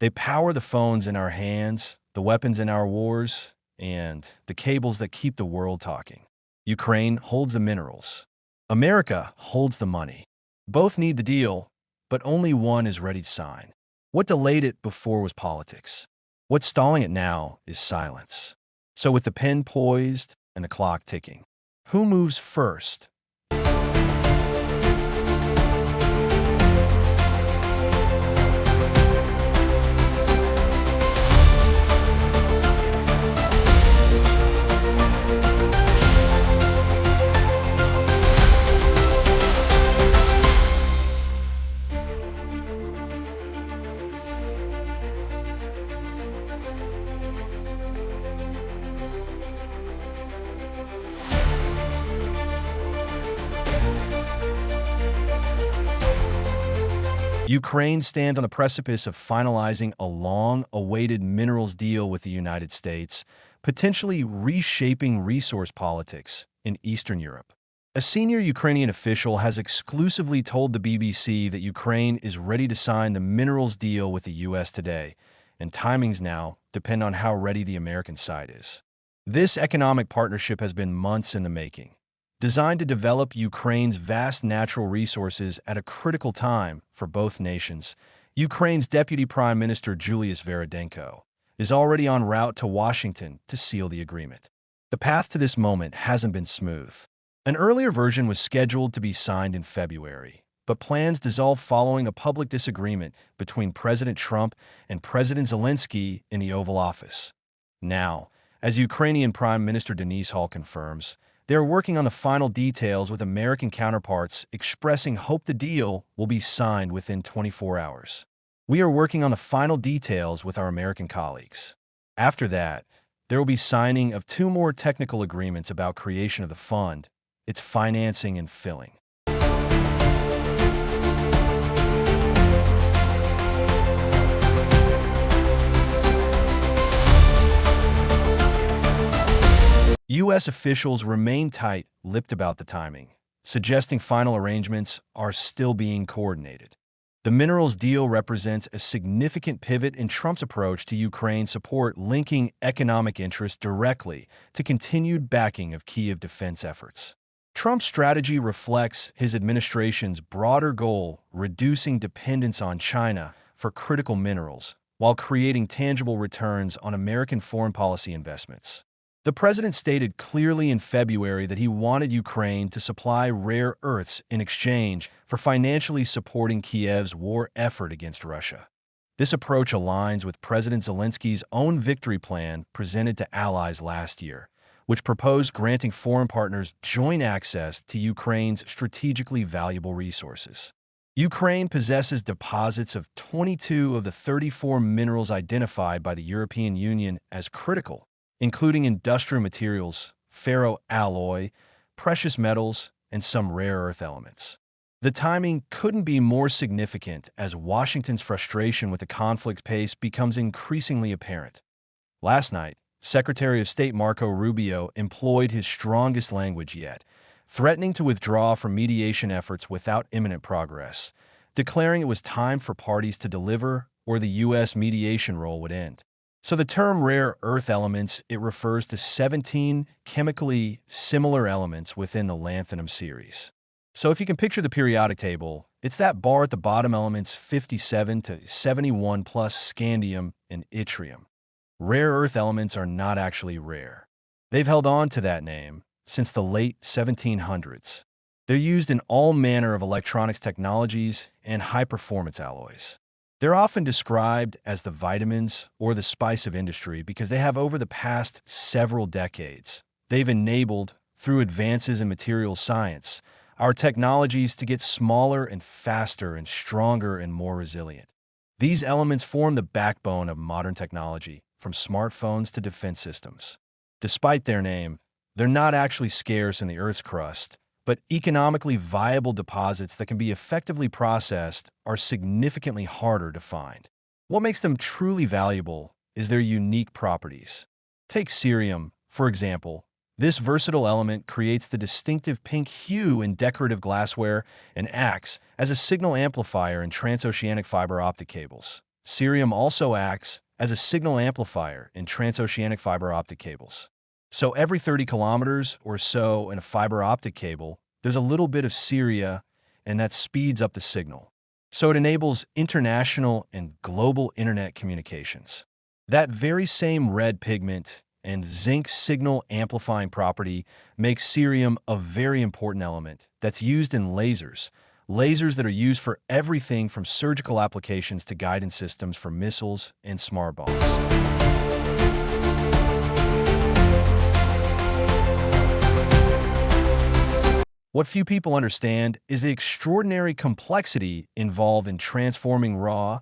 They power the phones in our hands, the weapons in our wars, and the cables that keep the world talking. Ukraine holds the minerals. America holds the money. Both need the deal, but only one is ready to sign. What delayed it before was politics. What's stalling it now is silence. So with the pen poised and the clock ticking, who moves first? Ukraine stands on the precipice of finalizing a long-awaited minerals deal with the United States, potentially reshaping resource politics in Eastern Europe. A senior Ukrainian official has exclusively told the BBC that Ukraine is ready to sign the minerals deal with the U.S. today, and timings now depend on how ready the American side is. This economic partnership has been months in the making, designed to develop Ukraine's vast natural resources at a critical time for both nations. Ukraine's Deputy Prime Minister Julius Verodenko is already en route to Washington to seal the agreement. The path to this moment hasn't been smooth. An earlier version was scheduled to be signed in February, but plans dissolved following a public disagreement between President Trump and President Zelensky in the Oval Office. Now, as Ukrainian Prime Minister Denise Hall confirms, they are working on the final details with American counterparts, expressing hope the deal will be signed within 24 hours. We are working on the final details with our American colleagues. After that, there will be signing of 2 more technical agreements about creation of the fund, its financing and filling. U.S. officials remain tight-lipped about the timing, suggesting final arrangements are still being coordinated. The minerals deal represents a significant pivot in Trump's approach to Ukraine support, linking economic interests directly to continued backing of Kyiv defense efforts. Trump's strategy reflects his administration's broader goal, reducing dependence on China for critical minerals, while creating tangible returns on American foreign policy investments. The president stated clearly in February that he wanted Ukraine to supply rare earths in exchange for financially supporting Kyiv's war effort against Russia. This approach aligns with President Zelensky's own victory plan presented to allies last year, which proposed granting foreign partners joint access to Ukraine's strategically valuable resources. Ukraine possesses deposits of 22 of the 34 minerals identified by the European Union as critical, including industrial materials, ferroalloy, precious metals, and some rare earth elements. The timing couldn't be more significant as Washington's frustration with the conflict's pace becomes increasingly apparent. Last night, Secretary of State Marco Rubio employed his strongest language yet, threatening to withdraw from mediation efforts without imminent progress, declaring it was time for parties to deliver or the U.S. mediation role would end. So the term rare earth elements, it refers to 17 chemically similar elements within the lanthanum series. So if you can picture the periodic table, it's that bar at the bottom, elements 57 to 71 plus scandium and yttrium. Rare earth elements are not actually rare. They've held on to that name since the late 1700s. They're used in all manner of electronics technologies and high-performance alloys. They're often described as the vitamins or the spice of industry because they have, over the past several decades, they've enabled, through advances in materials science, our technologies to get smaller and faster and stronger and more resilient. These elements form the backbone of modern technology, from smartphones to defense systems. Despite their name, they're not actually scarce in the Earth's crust, but economically viable deposits that can be effectively processed are significantly harder to find. What makes them truly valuable is their unique properties. Take cerium, for example. This versatile element creates the distinctive pink hue in decorative glassware and acts as a signal amplifier in transoceanic fiber optic cables. Cerium also acts as a signal amplifier in transoceanic fiber optic cables. So every 30 kilometers or so in a fiber optic cable, there's a little bit of ceria, and that speeds up the signal. So it enables international and global internet communications. That very same red pigment and zinc signal amplifying property makes cerium a very important element that's used in lasers that are used for everything from surgical applications to guidance systems for missiles and smart bombs. What few people understand is the extraordinary complexity involved in transforming raw,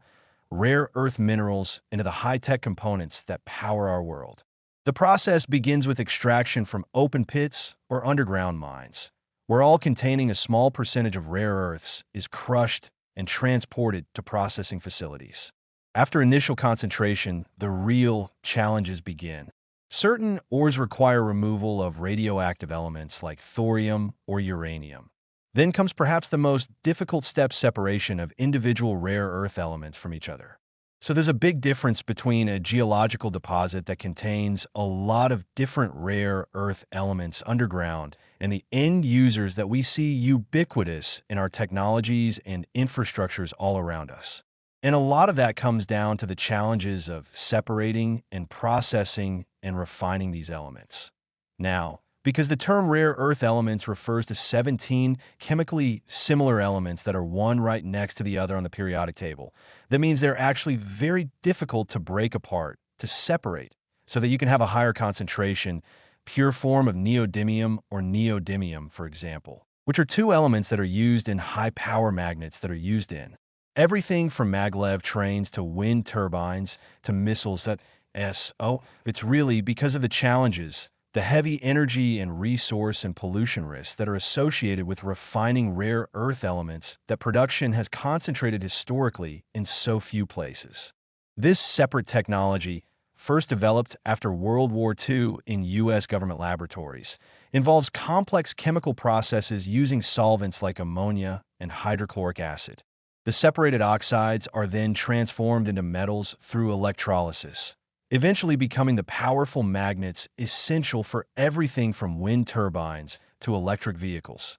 rare earth minerals into the high-tech components that power our world. The process begins with extraction from open pits or underground mines, where all containing a small percentage of rare earths is crushed and transported to processing facilities. After initial concentration, the real challenges begin. Certain ores require removal of radioactive elements like thorium or uranium. Then comes perhaps the most difficult step: separation of individual rare earth elements from each other. So there's a big difference between a geological deposit that contains a lot of different rare earth elements underground and the end users that we see ubiquitous in our technologies and infrastructures all around us. And a lot of that comes down to the challenges of separating and processing and refining these elements. Now, because the term rare earth elements refers to 17 chemically similar elements that are one right next to the other on the periodic table, that means they're actually very difficult to break apart, to separate, so that you can have a higher concentration, pure form of neodymium or neodymium, for example, which are two elements that are used in high-power magnets that are used in everything from maglev trains to wind turbines to missiles. It's really because of the challenges, the heavy energy and resource and pollution risks that are associated with refining rare earth elements that production has concentrated historically in so few places. This separate technology, first developed after World War II in U.S. government laboratories, involves complex chemical processes using solvents like ammonia and hydrochloric acid. The separated oxides are then transformed into metals through electrolysis, eventually becoming the powerful magnets essential for everything from wind turbines to electric vehicles.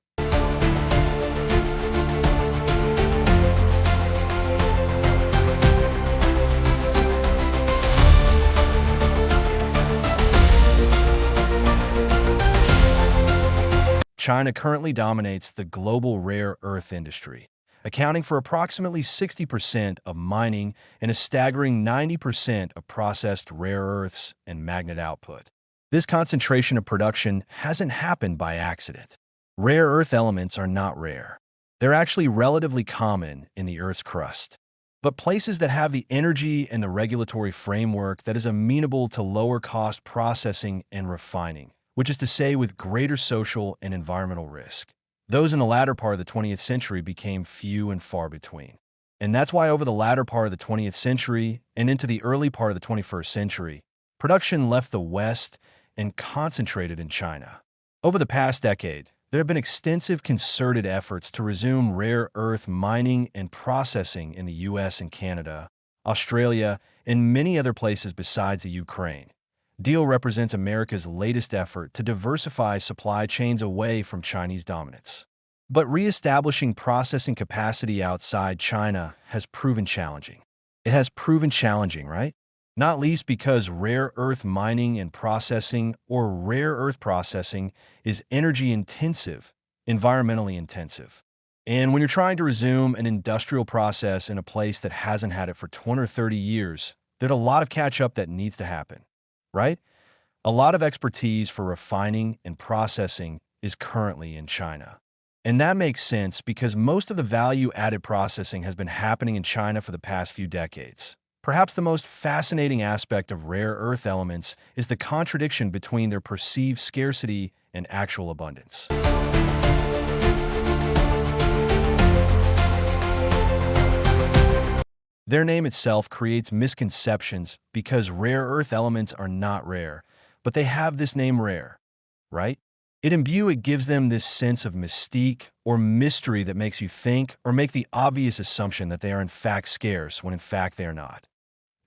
China currently dominates the global rare earth industry, accounting for approximately 60% of mining and a staggering 90% of processed rare earths and magnet output. This concentration of production hasn't happened by accident. Rare earth elements are not rare. They're actually relatively common in the Earth's crust. But places that have the energy and the regulatory framework that is amenable to lower-cost processing and refining, which is to say with greater social and environmental risk, those in the latter part of the 20th century became few and far between. And that's why over the latter part of the 20th century and into the early part of the 21st century, production left the West and concentrated in China. Over the past decade, there have been extensive concerted efforts to resume rare earth mining and processing in the US and Canada, Australia, and many other places besides the Ukraine. Deal represents America's latest effort to diversify supply chains away from Chinese dominance. But re-establishing processing capacity outside China has proven challenging. It has proven challenging, right? Not least because rare earth mining and processing, or rare earth processing, is energy-intensive, environmentally intensive. And when you're trying to resume an industrial process in a place that hasn't had it for 20 or 30 years, there's a lot of catch-up that needs to happen. Right? A lot of expertise for refining and processing is currently in China. And that makes sense because most of the value-added processing has been happening in China for the past few decades. Perhaps the most fascinating aspect of rare earth elements is the contradiction between their perceived scarcity and actual abundance. Their name itself creates misconceptions because rare earth elements are not rare, but they have this name rare, right? It gives them this sense of mystique or mystery that makes you think or make the obvious assumption that they are in fact scarce when in fact they are not.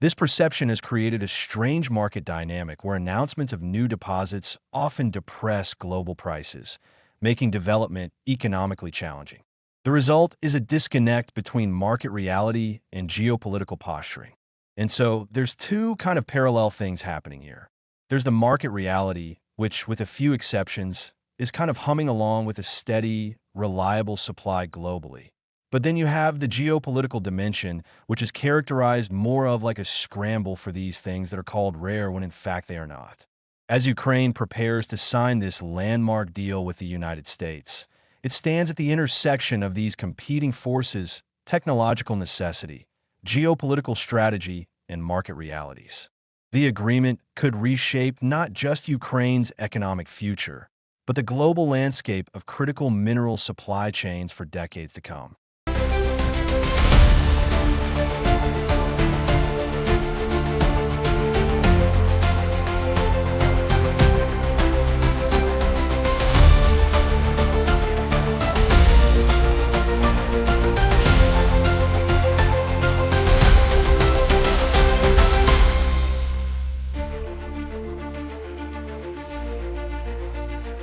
This perception has created a strange market dynamic where announcements of new deposits often depress global prices, making development economically challenging. The result is a disconnect between market reality and geopolitical posturing. And so there's two kind of parallel things happening here. There's the market reality, which, with a few exceptions, is kind of humming along with a steady, reliable supply globally. But then you have the geopolitical dimension, which is characterized more of like a scramble for these things that are called rare when in fact they are not. As Ukraine prepares to sign this landmark deal with the United States, it stands at the intersection of these competing forces: technological necessity, geopolitical strategy, and market realities. The agreement could reshape not just Ukraine's economic future, but the global landscape of critical mineral supply chains for decades to come.